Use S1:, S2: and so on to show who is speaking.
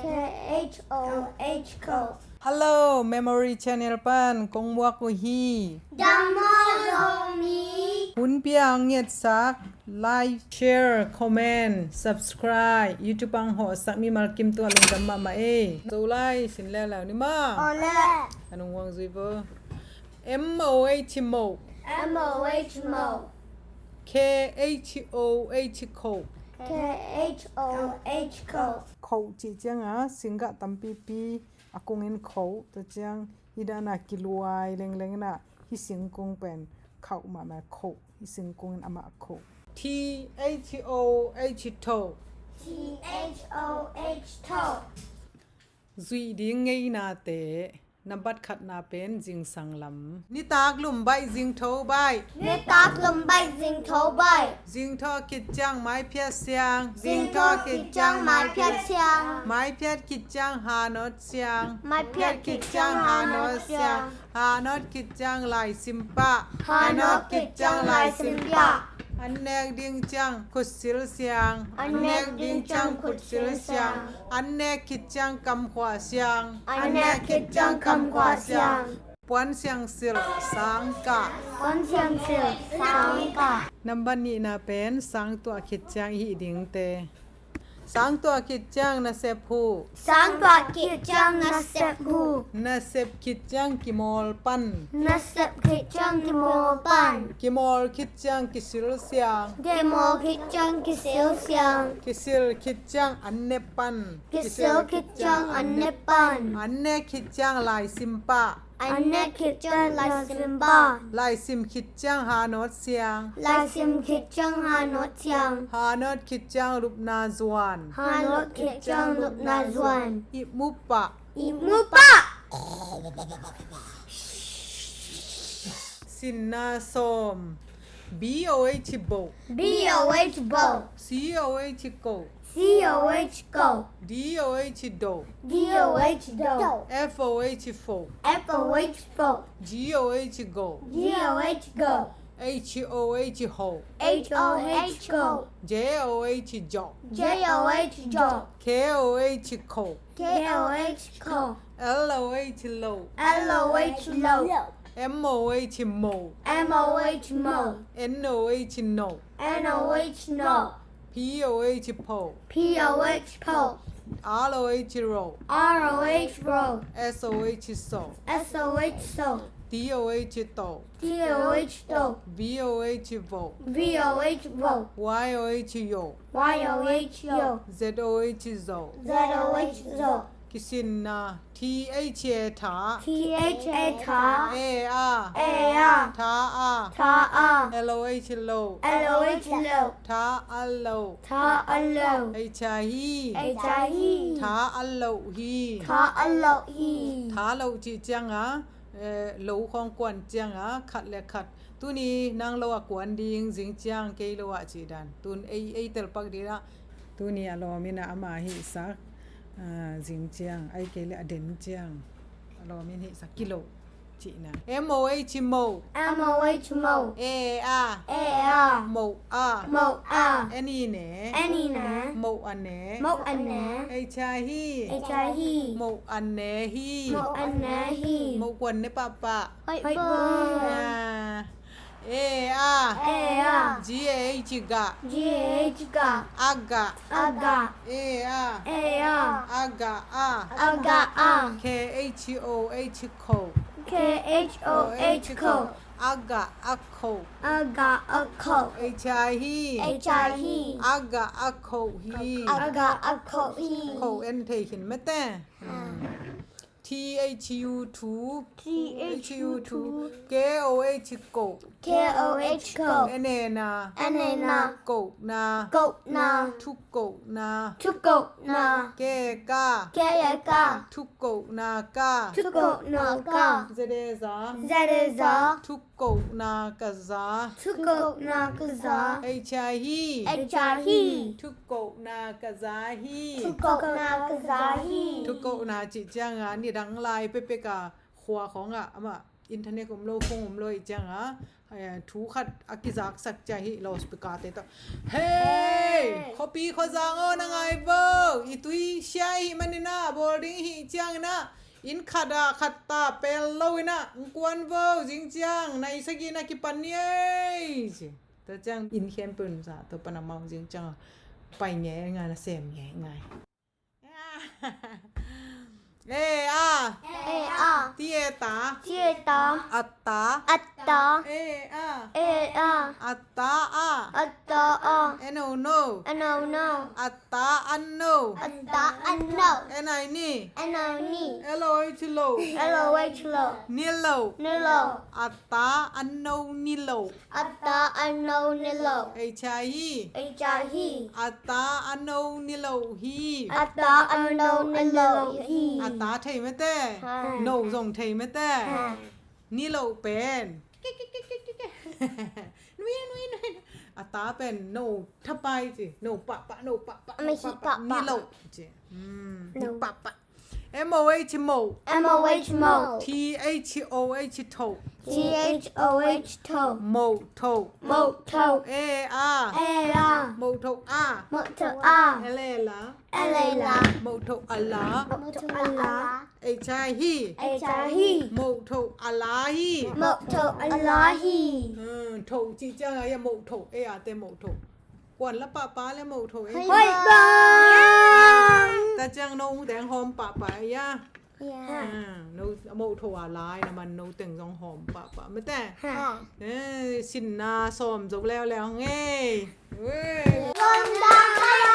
S1: KHOH coat.
S2: Hello Memory Channel ปันกงมัวกุฮี
S1: Damozomi.
S2: หุนเปียงเงียดซัก Like Share Comment Subscribe YouTube ปังหอสักมีมากิมตัวลงดำมาเอโซไลสินแล้วนี่มา
S1: Ole.
S2: อันงวงซุยเบอ MOH Mo
S1: MOH mo.
S2: KHOH Co
S1: KHOH coat.
S2: เขาจีเจียงสิงกะตัมปีปีอากงเงินเขาตัวเจียงฮิดานากิลวายเล็งๆน่ะฮิสิงกงเป็นเขามาเขาฮิสิงกงอามาเขา THOH to
S1: THOH toe.
S2: ซุยดิ้งไงนาเตนับบัดขัดนาเป็นจิงสังลำนี่ตากลุ่มใบจิงโทใบ
S1: Nitak lumbay zing toe bay.
S2: จิงทอกิดจังไม้เพียเสียง
S1: Zing toe kit jang mai piat siang.
S2: ไม้เพียกิดจังหานอดเสียง
S1: ไม้เพียกิดจังหานอดเสียง
S2: หานอดกิดจังลายซิมปะ
S1: Hanok kit jang lai simpya.
S2: อันแนกดิ้งจังขุดสิลเสียง
S1: อันแนกดิ้งจังขุดสิลเสียง
S2: อันแนกกิดจังกำขวาเสียง
S1: An nek kit jang kam kwa siang.
S2: ปวนเสียงสิลสังกะ
S1: Wan siang sil sang ka.
S2: นับบันนี้นาเป็นสังตัวกิดจังหิดิงเตสังตัวกิดจังนะเสพหู
S1: Sang kwa kit jang na sep hu.
S2: นะเสพกิดจังกิมอลปัน
S1: Na sep kit jang ki mo pan.
S2: กิมอลกิดจังกิสิลเสียง
S1: Ge mo kit jang ki sil siang.
S2: กิสิลกิดจังอันเนปัน
S1: Ki sil kit jang an ne pan.
S2: อันเนกิดจังลายซิมปะ
S1: An nek kit jang lai simba.
S2: ลายซิมคิดจังหานอดเสียง
S1: Lai sim kit jang ha not siang.
S2: หานอดคิดจังรูปนาจวน
S1: Ha not kit jang lup na zuan.
S2: อิมุปะ
S1: Imu pa.
S2: สินนาสม BOH โบ
S1: BOH bow.
S2: COH โก
S1: COH go.
S2: DOH โด
S1: DOH do.
S2: FOH โฟ
S1: FOH fo.
S2: GOH โก
S1: GOH go.
S2: HOH โฮ
S1: HOH go.
S2: JOH จอ
S1: JOH jo.
S2: KOH โค
S1: KOH co.
S2: LOH โล
S1: LOH low.
S2: MOH โม
S1: MOH mo.
S2: NOH โน
S1: NOH no.
S2: POH โพ
S1: POH po.
S2: ROH โร
S1: ROH row.
S2: SOH โซ
S1: SOH so.
S2: DOH โต
S1: DOH do.
S2: VOH โว
S1: VOH vo.
S2: YOH โย
S1: YOH yo.
S2: ZOH โซ
S1: ZOH zo.
S2: กิสินนา TH ถา
S1: THA ta.
S2: AR
S1: AR.
S2: ถาอา
S1: Ta a.
S2: LOH โล
S1: LOH low.
S2: ถาอัลโล
S1: Ta a low.
S2: ไอชาฮี
S1: HIE.
S2: ถาอัลโลฮี
S1: Ta a low he.
S2: ถาเราจีจังโลของกวนจังขัดและขัดตุนี้นางโลกวนดิงจิงจังเกโลวะจีดันตุนไอเตลปักดีนะตุนี้อโลมินะอามาหิสักจิงจังไอเกเลอเดนจังอโลมินหิสักกิโลจีนะ MOH โม
S1: MOH mo.
S2: AR
S1: AR.
S2: โมอา
S1: Mo a.
S2: อันนี้เน
S1: Any na.
S2: โมอันเน
S1: Mo an na.
S2: ไอชาฮี
S1: HIE.
S2: โมอันเนฮี
S1: Mo an na he.
S2: โมกวนในปะปะ
S1: Hoi bo.
S2: AR
S1: AR.
S2: GH กะ
S1: GH ga.
S2: อากะ
S1: Aga.
S2: AR
S1: AR.
S2: อากะอา
S1: Aga a.
S2: KHOH โค
S1: KHOH co.
S2: อากะอักโค
S1: Aga a co.
S2: HIE
S1: HIE.
S2: อากะอักโคฮี
S1: Aga a co he.
S2: โคเอ็นเทหินไม่แต่ THU2
S1: THU2.
S2: KOH โก
S1: KOH co.
S2: เอเนนา
S1: Anena.
S2: โกนา
S1: Go na.
S2: ทุกโกนา
S1: Tuko na.
S2: เกกา
S1: Kaya ka.
S2: ทุกโกนากา
S1: Tuko no ka.
S2: เจเดซา
S1: Zereza.
S2: ทุกโกนากาซา
S1: Tuko na kaza.
S2: HIE
S1: HIE.
S2: ทุกโกนากาซาฮี
S1: Tuko na kazahi.
S2: ทุกโกนาจิจังนี่ดังลายเปเปกาขวาของอะมะ อินเทอร์เน็ตผมโลฟงผมโลอีจังอ่ะถูขัดอากิจักสักใจฮิเราสปิกาเตต้าเฮ้ยขอปีขอจางอ๋อนังไงบ่อีตุยเชียฮิมันนี่นะบอร์ดิ้งฮิจังนะอินขัดตาเปลโลวินะกวนบ่จริงจังในสกินะกิปันเนี่ยแต่จังอินเขียนปืนซะตัวปนามองจริงจังไปแง่งานนะเสมแง่ไงเออาที่เอตา
S1: เจตา
S2: อัตตา
S1: อัตตา
S2: เออา
S1: เออา
S2: อัตตาอา
S1: อัตตาอา
S2: เอโนโน
S1: อันโนโน
S2: อัตตาอันโน
S1: อัตตาอันโน
S2: เอไนนี่
S1: อันโนนี่
S2: เอโลอิชโล
S1: เอโลเวชโล
S2: นิโล
S1: นิโล
S2: อัตตาอันโนนิโล
S1: อัตตาอันโนนิโล
S2: เอชาฮี
S1: เอจาฮี
S2: อัตตาอันโนนิโลฮี
S1: อัตตาอันโนนิโลฮี
S2: อัตตาเทยไม่แต่โนส่งเทยไม่แต่นิโลเป็นนุยอัตตาเป็นโนถ้าไปสิโนปะโนปะนิโลจิปะM O H M O
S1: M O H Mo
S2: T H O H โท
S1: T H O H โท
S2: โมโท
S1: โมโท
S2: A R
S1: เอลา
S2: โมโทอา
S1: โมโทอา
S2: เอเลลา
S1: เอเลลา
S2: โมโทอัลลา
S1: โมโทอัลลา
S2: เอชาฮี
S1: เอจาฮี
S2: โมโทอัลลาฮี
S1: โมโทอัลลาฮี
S2: โทจีจังอะโมโทเออาเตโมโทกวนละป้าแล้วโมโทเอ
S1: เฮ้ยบ้า
S2: แต่จังโนแดงหอมป้าย่า
S1: ฮ่า
S2: โนโมโทอะลายนะมันโนแต่งสองหอมป้าไม่แต่
S1: ฮ่า
S2: สินนาสมจบแล้วไงเว้ย
S1: ลมดังอะไร